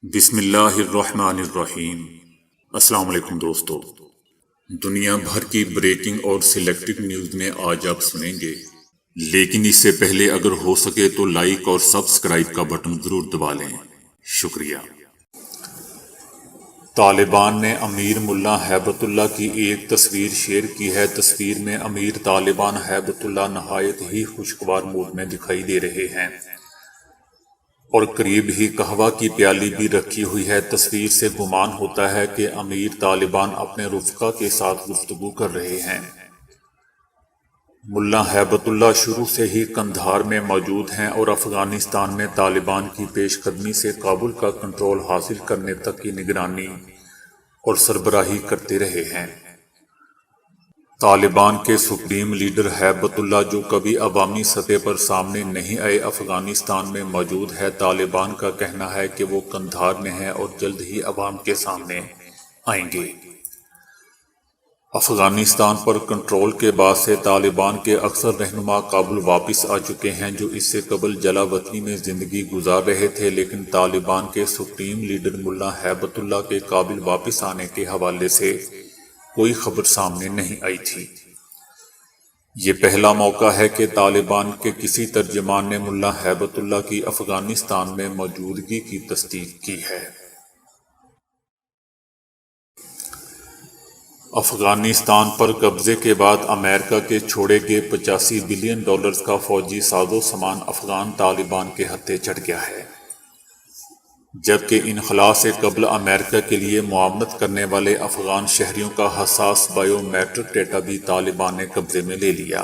بسم اللہ الرحمن الرحیم۔ السلام علیکم دوستو، دنیا بھر کی بریکنگ اور سلیکٹڈ نیوز میں آج آپ سنیں گے، لیکن اس سے پہلے اگر ہو سکے تو لائک اور سبسکرائب کا بٹن ضرور دبا لیں، شکریہ۔ طالبان نے امیر ملا ہیبت اللہ کی ایک تصویر شیئر کی ہے۔ تصویر میں امیر طالبان ہیبت اللہ نہایت ہی خوشگوار موڈ میں دکھائی دے رہے ہیں اور قریب ہی قہوہ کی پیالی بھی رکھی ہوئی ہے۔ تصویر سے گمان ہوتا ہے کہ امیر طالبان اپنے رفقا کے ساتھ گفتگو کر رہے ہیں۔ ملا ہیبت اللہ شروع سے ہی قندھار میں موجود ہیں اور افغانستان میں طالبان کی پیش قدمی سے کابل کا کنٹرول حاصل کرنے تک کی نگرانی اور سربراہی کرتے رہے ہیں۔ طالبان کے سپریم لیڈر ہیبت اللہ، جو کبھی عوامی سطح پر سامنے نہیں آئے، افغانستان میں موجود ہے۔ طالبان کا کہنا ہے کہ وہ قندھار میں ہیں اور جلد ہی عوام کے سامنے آئیں گے۔ افغانستان پر کنٹرول کے بعد سے طالبان کے اکثر رہنما کابل واپس آ چکے ہیں، جو اس سے قبل جلا وطنی میں زندگی گزار رہے تھے، لیکن طالبان کے سپریم لیڈر ملا ہیبت اللہ کے کابل واپس آنے کے حوالے سے کوئی خبر سامنے نہیں آئی تھی۔ یہ پہلا موقع ہے کہ طالبان کے کسی ترجمان نے ملا ہیبت اللہ کی افغانستان میں موجودگی کی تصدیق کی ہے۔ افغانستان پر قبضے کے بعد امریکہ کے چھوڑے گئے $85 بلین کا فوجی ساز و سامان افغان طالبان کے ہتھے چڑھ گیا ہے، جبکہ انخلاء سے قبل امریکہ کے لیے معاونت کرنے والے افغان شہریوں کا حساس بائیو میٹرک ڈیٹا بھی طالبان نے قبضے میں لے لیا۔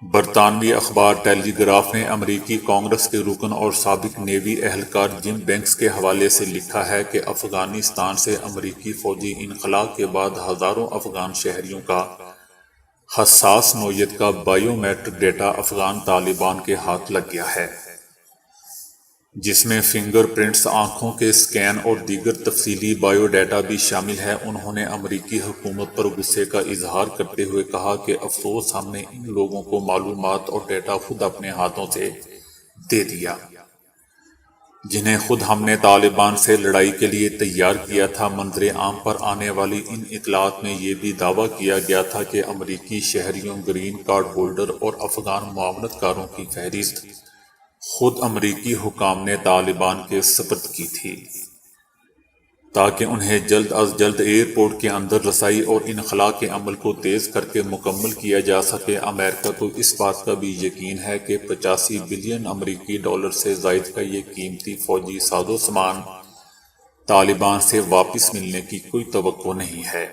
برطانوی اخبار ٹیلی گراف نے امریکی کانگریس کے رکن اور سابق نیوی اہلکار جم بینکس کے حوالے سے لکھا ہے کہ افغانستان سے امریکی فوجی انخلاء کے بعد ہزاروں افغان شہریوں کا حساس نوعیت کا biometric data Afghan Taliban کے ہاتھ لگ گیا ہے، جس میں فنگر پرنٹس، آنکھوں کے اسکین اور دیگر تفصیلی بائیو ڈیٹا بھی شامل ہے۔ انہوں نے امریکی حکومت پر غصے کا اظہار کرتے ہوئے کہا کہ افسوس، ہم نے ان لوگوں کو معلومات اور ڈیٹا خود اپنے ہاتھوں سے دے دیا، جنہیں خود ہم نے طالبان سے لڑائی کے لیے تیار کیا تھا۔ منظر عام پر آنے والی ان اطلاعات میں یہ بھی دعویٰ کیا گیا تھا کہ امریکی شہریوں، گرین کارڈ ہولڈر اور افغان معاونت کاروں کی فہرست خود امریکی حکام نے طالبان کے سپرد کی تھی، تاکہ انہیں جلد از جلد ایئرپورٹ کے اندر رسائی اور انخلاء کے عمل کو تیز کر کے مکمل کیا جا سکے۔ امریکہ کو اس بات کا بھی یقین ہے کہ $85 بلین سے زائد کا یہ قیمتی فوجی ساز و سامان طالبان سے واپس ملنے کی کوئی توقع نہیں ہے۔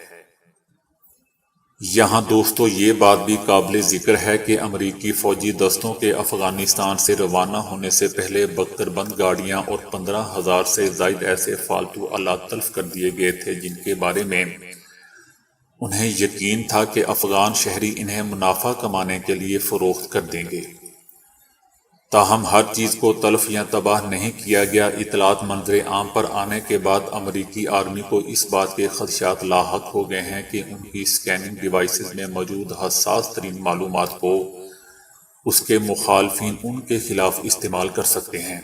یہاں دوستو یہ بات بھی قابل ذکر ہے کہ امریکی فوجی دستوں کے افغانستان سے روانہ ہونے سے پہلے بختر بند گاڑیاں اور 15,000 سے زائد ایسے فالتو آلات تلف کر دیے گئے تھے، جن کے بارے میں انہیں یقین تھا کہ افغان شہری انہیں منافع کمانے کے لیے فروخت کر دیں گے۔ تاہم ہر چیز کو تلف یا تباہ نہیں کیا گیا۔ اطلاعات منظر عام پر آنے کے بعد امریکی آرمی کو اس بات کے خدشات لاحق ہو گئے ہیں کہ ان کی اسکیننگ ڈیوائسز میں موجود حساس ترین معلومات کو اس کے مخالفین ان کے خلاف استعمال کر سکتے ہیں۔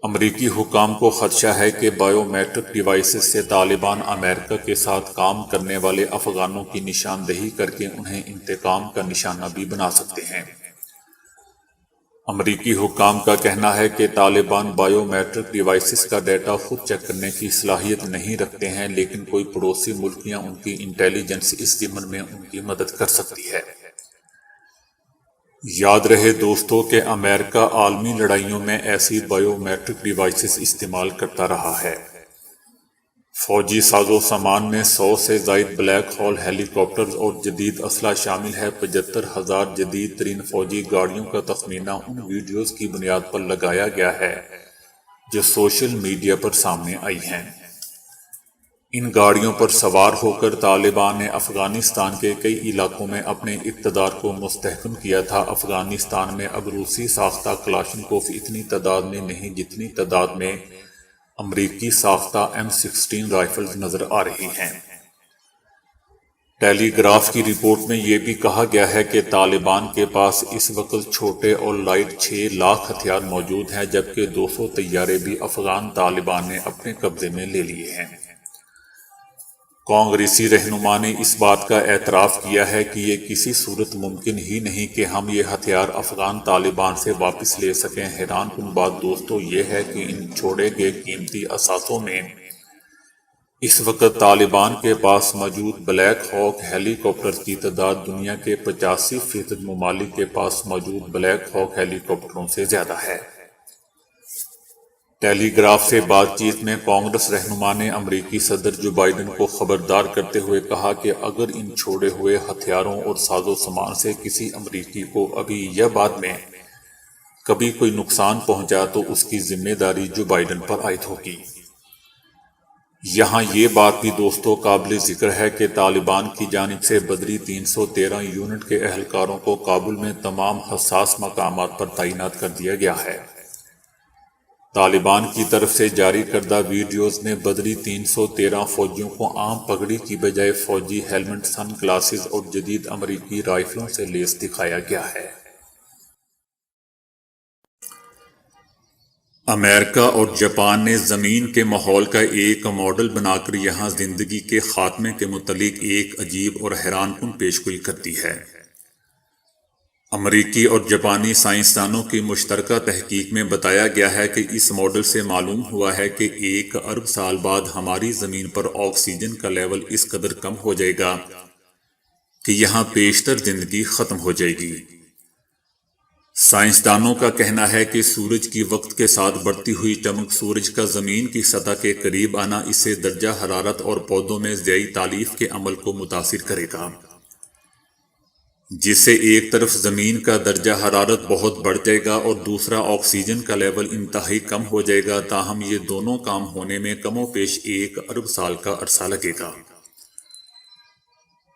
امریکی حکام کو خدشہ ہے کہ بائیو میٹرک ڈیوائسز سے طالبان امریکہ کے ساتھ کام کرنے والے افغانوں کی نشاندہی کر کے انہیں انتقام کا نشانہ بھی بنا سکتے ہیں۔ امریکی حکام کا کہنا ہے کہ طالبان بائیو میٹرک ڈیوائسز کا ڈیٹا خود چیک کرنے کی صلاحیت نہیں رکھتے ہیں، لیکن کوئی پڑوسی ملک یا ان کی انٹیلیجنس اس ضمن میں ان کی مدد کر سکتی ہے۔ یاد رہے دوستو کہ امریکہ عالمی لڑائیوں میں ایسی بائیو میٹرک ڈیوائسز استعمال کرتا رہا ہے۔ فوجی ساز و سامان میں 100 سے زائد بلیک ہول ہیلی کاپٹرز اور جدید اسلحہ شامل ہے۔ 75,000 جدید ترین فوجی گاڑیوں کا تخمینہ ان ویڈیوز کی بنیاد پر لگایا گیا ہے جو سوشل میڈیا پر سامنے آئی ہیں۔ ان گاڑیوں پر سوار ہو کر طالبان نے افغانستان کے کئی علاقوں میں اپنے اقتدار کو مستحکم کیا تھا۔ افغانستان میں اب روسی ساختہ کلاشنکوف اتنی تعداد میں نہیں جتنی تعداد میں امریکی ساختہ M16 رائفلز نظر آ رہی ہیں۔ ٹیلی گراف کی رپورٹ میں یہ بھی کہا گیا ہے کہ طالبان کے پاس اس وقت چھوٹے اور لائٹ 6 لاکھ ہتھیار موجود ہیں، جبکہ 200 طیارے بھی افغان طالبان نے اپنے قبضے میں لے لیے ہیں۔ کانگریسی رہنما نے اس بات کا اعتراف کیا ہے کہ یہ کسی صورت ممکن ہی نہیں کہ ہم یہ ہتھیار افغان طالبان سے واپس لے سکیں۔ حیران کن بات دوستو یہ ہے کہ ان چھوڑے گئے قیمتی اثاثوں میں اس وقت طالبان کے پاس موجود بلیک ہاک ہیلی کاپٹر کی تعداد دنیا کے 85% ممالک کے پاس موجود بلیک ہاک ہیلی کاپٹروں سے زیادہ ہے۔ ٹیلی گراف سے بات چیت میں کانگریس رہنما نے امریکی صدر جو بائیڈن کو خبردار کرتے ہوئے کہا کہ اگر ان چھوڑے ہوئے ہتھیاروں اور ساز و سامان سے کسی امریکی کو ابھی یا بعد میں کبھی کوئی نقصان پہنچا تو اس کی ذمہ داری جو بائیڈن پر عائد ہوگی۔ یہاں یہ بات بھی دوستوں قابل ذکر ہے کہ طالبان کی جانب سے بدری 313 یونٹ کے اہلکاروں کو کابل میں تمام حساس مقامات پر تعینات کر دیا گیا ہے۔ طالبان کی طرف سے جاری کردہ ویڈیوز میں بدری 313 فوجیوں کو عام پگڑی کی بجائے فوجی ہیلمٹ، سن گلاسز اور جدید امریکی رائفلوں سے لیس دکھایا گیا ہے۔ امریکہ اور جاپان نے زمین کے ماحول کا ایک ماڈل بنا کر یہاں زندگی کے خاتمے کے متعلق ایک عجیب اور حیران کن پیشگوئی کر دی ہے۔ امریکی اور جاپانی سائنسدانوں کی مشترکہ تحقیق میں بتایا گیا ہے کہ اس ماڈل سے معلوم ہوا ہے کہ 1 ارب سال بعد ہماری زمین پر آکسیجن کا لیول اس قدر کم ہو جائے گا کہ یہاں بیشتر زندگی ختم ہو جائے گی۔ سائنسدانوں کا کہنا ہے کہ سورج کی وقت کے ساتھ بڑھتی ہوئی چمک، سورج کا زمین کی سطح کے قریب آنا، اس سے درجہ حرارت اور پودوں میں ضیائی تالیف کے عمل کو متاثر کرے گا، جس سے ایک طرف زمین کا درجہ حرارت بہت بڑھ جائے گا اور دوسرا آکسیجن کا لیول انتہائی کم ہو جائے گا۔ تاہم یہ دونوں کام ہونے میں کم و بیش 1 ارب سال کا عرصہ لگے گا۔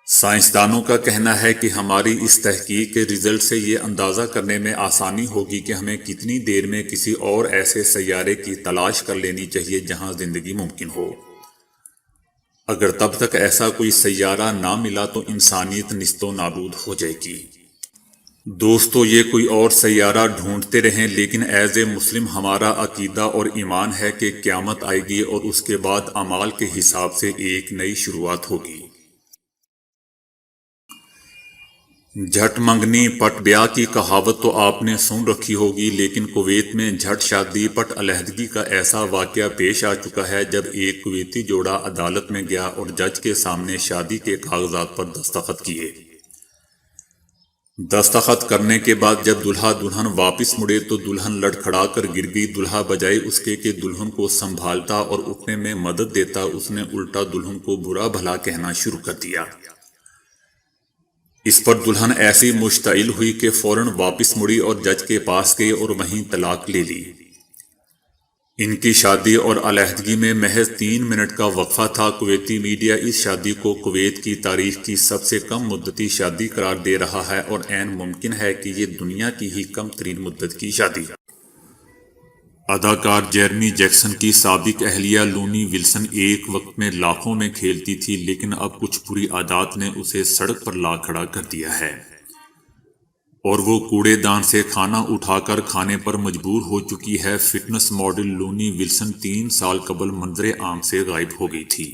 سائنسدانوں کا کہنا ہے کہ ہماری اس تحقیق کے رزلٹ سے یہ اندازہ کرنے میں آسانی ہوگی کہ ہمیں کتنی دیر میں کسی اور ایسے سیارے کی تلاش کر لینی چاہیے جہاں زندگی ممکن ہو۔ اگر تب تک ایسا کوئی سیارہ نہ ملا تو انسانیت نیست و نابود ہو جائے گی۔ دوستو یہ کوئی اور سیارہ ڈھونڈتے رہیں، لیکن ایز اے مسلم ہمارا عقیدہ اور ایمان ہے کہ قیامت آئے گی اور اس کے بعد اعمال کے حساب سے ایک نئی شروعات ہوگی۔ جھٹ منگنی پٹ بیاہ کی کہاوت تو آپ نے سن رکھی ہوگی، لیکن کویت میں جھٹ شادی پٹ علیحدگی کا ایسا واقعہ پیش آ چکا ہے جب ایک کویتی جوڑا عدالت میں گیا اور جج کے سامنے شادی کے کاغذات پر دستخط کیے۔ دستخط کرنے کے بعد جب دلہا دلہن واپس مڑے تو دلہن لڑکھڑا کر گر گئی۔ دلہا بجائے اس کے کہ دلہن کو سنبھالتا اور اٹھنے میں مدد دیتا، اس نے الٹا دلہن کو برا بھلا کہنا شروع کر دیا۔ اس پر دلہن ایسی مشتعل ہوئی کہ فوراً واپس مڑی اور جج کے پاس گئی اور وہیں طلاق لے لی۔ ان کی شادی اور علیحدگی میں محض 3 منٹ کا وقفہ تھا۔ کویتی میڈیا اس شادی کو کویت کی تاریخ کی سب سے کم مدتی شادی قرار دے رہا ہے اور عین ممکن ہے کہ یہ دنیا کی ہی کم ترین مدت کی شادی۔ اداکار جیرمی جیکسن کی سابق اہلیہ لونی ولسن ایک وقت میں لاکھوں میں کھیلتی تھی، لیکن اب کچھ بری عادات نے اسے سڑک پر لا کھڑا کر دیا ہے اور وہ کوڑے دان سے کھانا اٹھا کر کھانے پر مجبور ہو چکی ہے۔ فٹنس ماڈل لونی ولسن 3 سال قبل منظر عام سے غائب ہو گئی تھی۔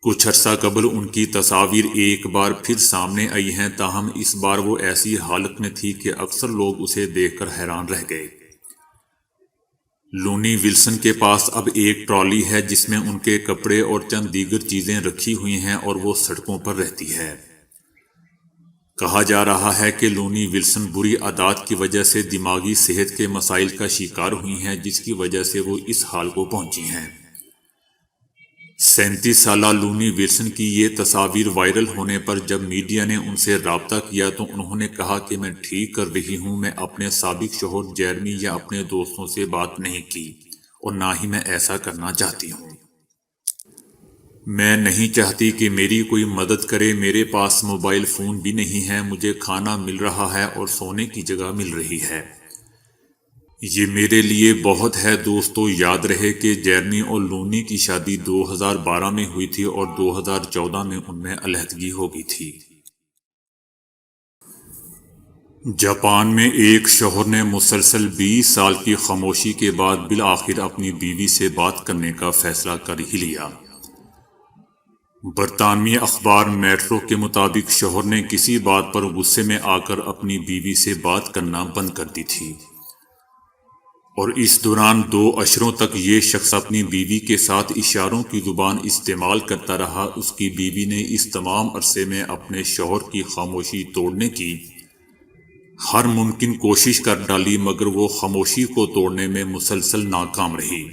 کچھ عرصہ قبل ان کی تصاویر ایک بار پھر سامنے آئی ہیں، تاہم اس بار وہ ایسی حالت میں تھی کہ اکثر لوگ اسے دیکھ کر حیران رہ گئے۔ لونی ولسن کے پاس اب ایک ٹرالی ہے جس میں ان کے کپڑے اور چند دیگر چیزیں رکھی ہوئی ہیں اور وہ سڑکوں پر رہتی ہے۔ کہا جا رہا ہے کہ لونی ولسن بری عادات کی وجہ سے دماغی صحت کے مسائل کا شکار ہوئی ہیں، جس کی وجہ سے وہ اس حال کو پہنچی ہیں۔ 37 سالہ لونی ولسن کی یہ تصاویر وائرل ہونے پر جب میڈیا نے ان سے رابطہ کیا تو انہوں نے کہا کہ میں ٹھیک کر رہی ہوں، میں اپنے سابق شوہر جیرمی یا اپنے دوستوں سے بات نہیں کی اور نہ ہی میں ایسا کرنا چاہتی ہوں۔ میں نہیں چاہتی کہ میری کوئی مدد کرے، میرے پاس موبائل فون بھی نہیں ہے، مجھے کھانا مل رہا ہے اور سونے کی جگہ مل رہی ہے۔ یہ میرے لیے بہت ہے دوستو، یاد رہے کہ جیرمی اور لونی کی شادی 2012 میں ہوئی تھی اور 2014 میں ان میں علیحدگی ہو گئی تھی۔ جاپان میں ایک شوہر نے مسلسل 20 سال کی خاموشی کے بعد بالآخر اپنی بیوی سے بات کرنے کا فیصلہ کر ہی لیا۔ برطانوی اخبار میٹرو کے مطابق شوہر نے کسی بات پر غصے میں آ کر اپنی بیوی سے بات کرنا بند کر دی تھی، اور اس دوران 2 عشروں تک یہ شخص اپنی بیوی کے ساتھ اشاروں کی زبان استعمال کرتا رہا۔ اس کی بیوی نے اس تمام عرصے میں اپنے شوہر کی خاموشی توڑنے کی ہر ممکن کوشش کر ڈالی، مگر وہ خاموشی کو توڑنے میں مسلسل ناکام رہی۔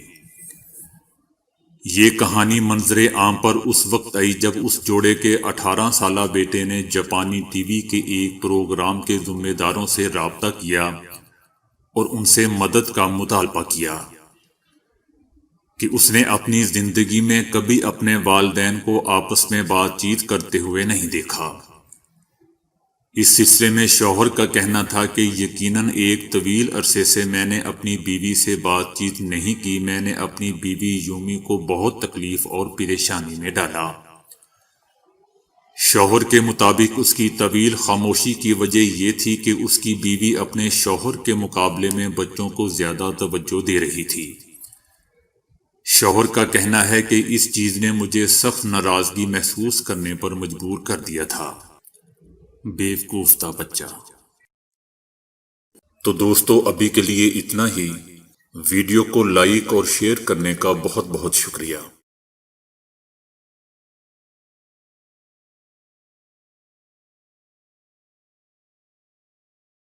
یہ کہانی منظر عام پر اس وقت آئی جب اس جوڑے کے 18 سالہ بیٹے نے جاپانی ٹی وی کے ایک پروگرام کے ذمہ داروں سے رابطہ کیا اور ان سے مدد کا مطالبہ کیا کہ اس نے اپنی زندگی میں کبھی اپنے والدین کو آپس میں بات چیت کرتے ہوئے نہیں دیکھا۔ اس سلسلے میں شوہر کا کہنا تھا کہ یقیناً ایک طویل عرصے سے میں نے اپنی بیوی سے بات چیت نہیں کی، میں نے اپنی بیوی یومی کو بہت تکلیف اور پریشانی میں ڈالا۔ شوہر کے مطابق اس کی طویل خاموشی کی وجہ یہ تھی کہ اس کی بیوی اپنے شوہر کے مقابلے میں بچوں کو زیادہ توجہ دے رہی تھی۔ شوہر کا کہنا ہے کہ اس چیز نے مجھے سخت ناراضگی محسوس کرنے پر مجبور کر دیا تھا۔ بیوقوف تھا بچہ۔ تو دوستو ابھی کے لیے اتنا ہی۔ ویڈیو کو لائک اور شیئر کرنے کا بہت بہت شکریہ۔